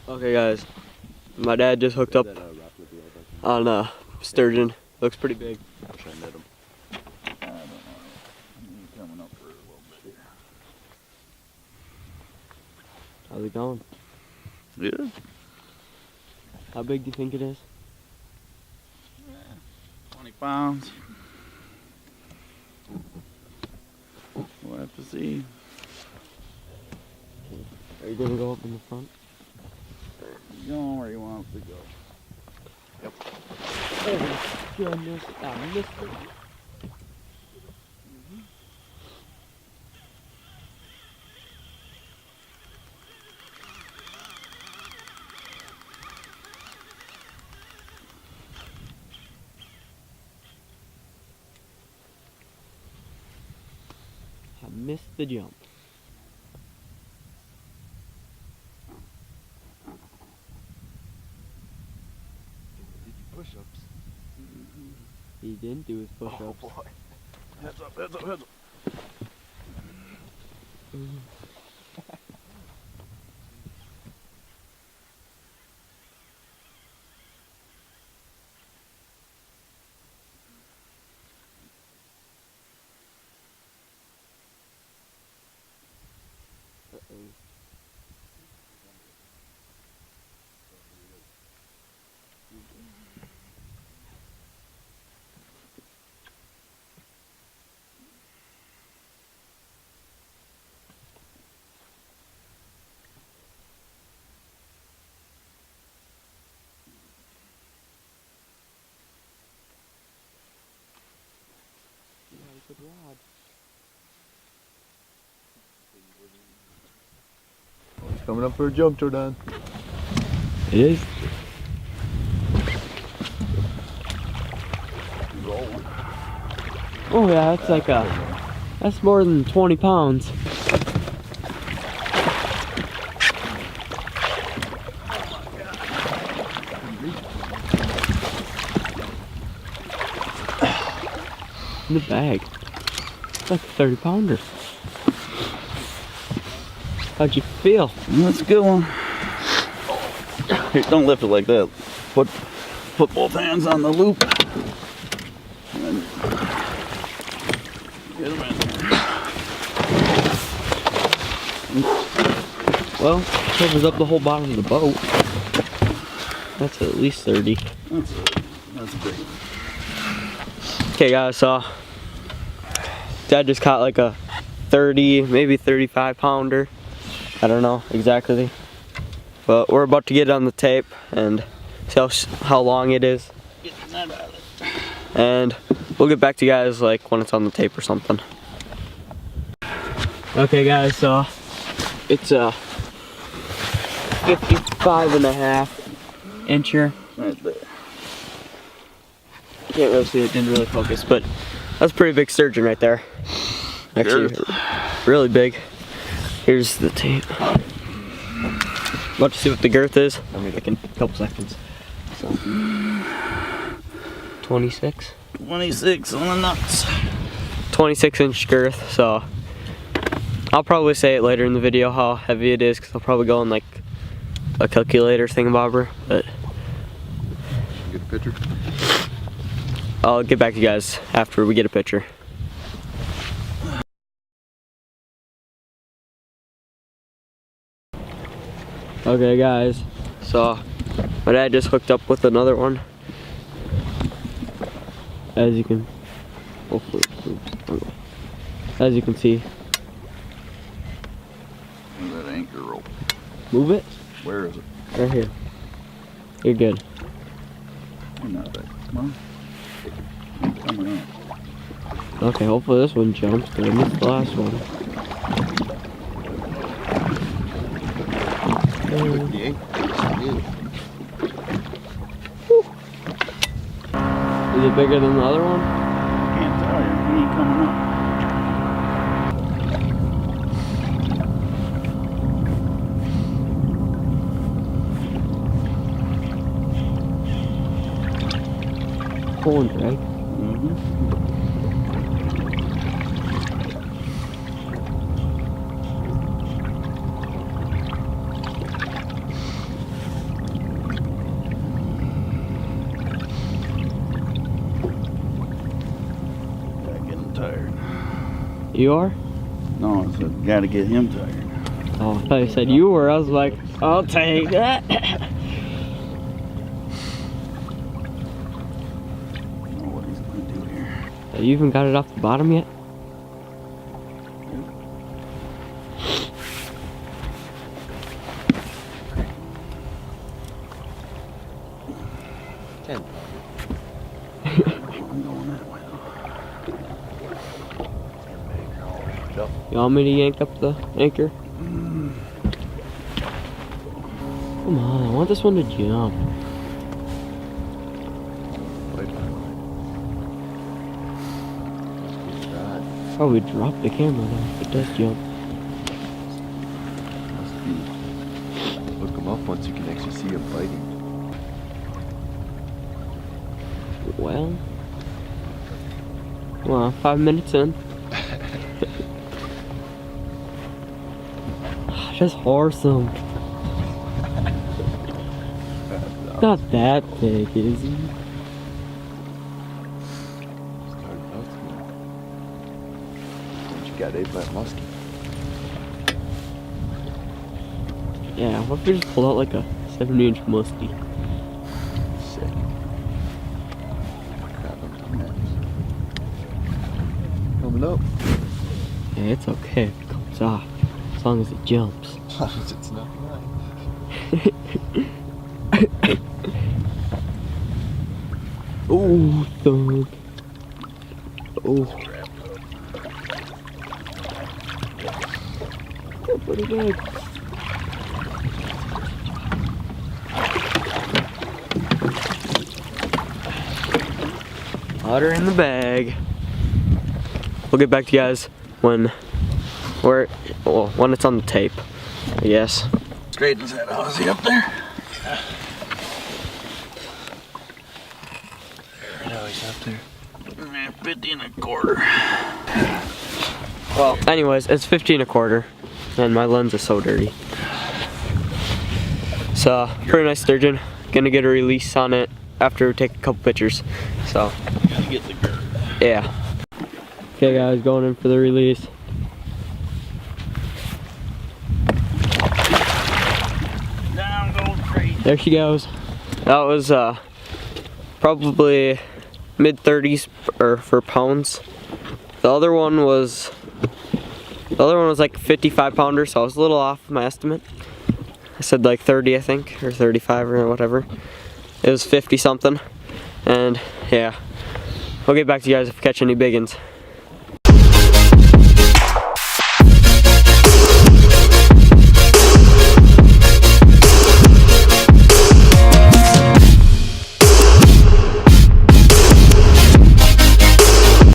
Okay guys, my dad just hooked up on a sturgeon. Looks pretty big. I wish I met him. I don't know. He's coming up for a little bit here. How's it going? Good. How big do you think it is? 20 pounds. We'll have to see. Are you gonna go up in the front? He's going where he wants to go. Yep. Oh goodness, I missed it. I missed the jump. Push-ups. He didn't do his push-ups. Oh boy. Heads up, heads up, heads up. Good rod. It's coming up for a jump, Jordan. It is. Rolling. Oh yeah, that's like that's more than 20 pounds. In the bag. It's like a 30 pounder. How'd you feel? That's a good one. Here, don't lift it like that. Put both hands on the loop. And get them in there. Well, covers up the whole bottom of the boat. That's at least 30. That's big. Okay guys, so Dad just caught like a 30, maybe 35 pounder. I don't know exactly. But we're about to get it on the tape and see how long it is. And we'll get back to you guys like when it's on the tape or something. Okay guys, so it's a 55.5 incher. Right there. Can't really see it, didn't really focus, but that's a pretty big sturgeon right there. Actually, really big. Here's the tape. About to see what the girth is. I'll be back in a couple seconds. So, 26? 26 on the nuts. 26-inch girth, so I'll probably say it later in the video how heavy it is, because I'll probably go in like a calculator thingamabobber, but Get a picture. I'll get back to you guys after we get a picture. Okay guys, so my dad just hooked up with another one. As you can, hopefully, as you can see. Where's that anchor rope? Move it. Where is it? Right here. You're good. You're not that. Come on. It's coming up. Okay, hopefully this one jumps, but I missed the last one. 58. Is it bigger than the other one? Can't tell you. He ain't coming up. Pulling, right? Mm-hmm. You are? No, I said, gotta get him tired. Oh, I thought you said you were. I was like, I'll take that. I don't know what he's gonna do here. You even got it off the bottom yet? I'm going that way though. You want me to yank up the anchor? Come on, I want this one to jump. Probably drop the camera now if it does jump. Look them up once you can actually see them biting. Well, 5 minutes in. Just horse him. Not that big, is he? Started out small. Once you got ate by a muskie. Yeah, what if we just pulled out like a 70-inch muskie? Sick. Crap, I'm coming up. Yeah, it's okay if it comes off, as long as it jumps. It's not mine. Oh, thug. Oh. Oh, pretty good. Water in the bag. We'll get back to you guys when it's on the tape, I guess. Straightens that Aussie up there. No, he's up there. 50 and a quarter. Well, anyways, it's 15 a quarter, and my lens is so dirty. So, pretty nice sturgeon. Gonna get a release on it after we take a couple pictures. So, Gotta get the girth. yeah. Okay, guys, going in for the release. Down goes crazy. There she goes. That was probably mid-30s for pounds. The other one was like 55 pounder, so I was a little off my estimate. I said like 30, I think, or 35 or whatever. It was 50 something, and yeah, we'll get back to you guys if we catch any big ones.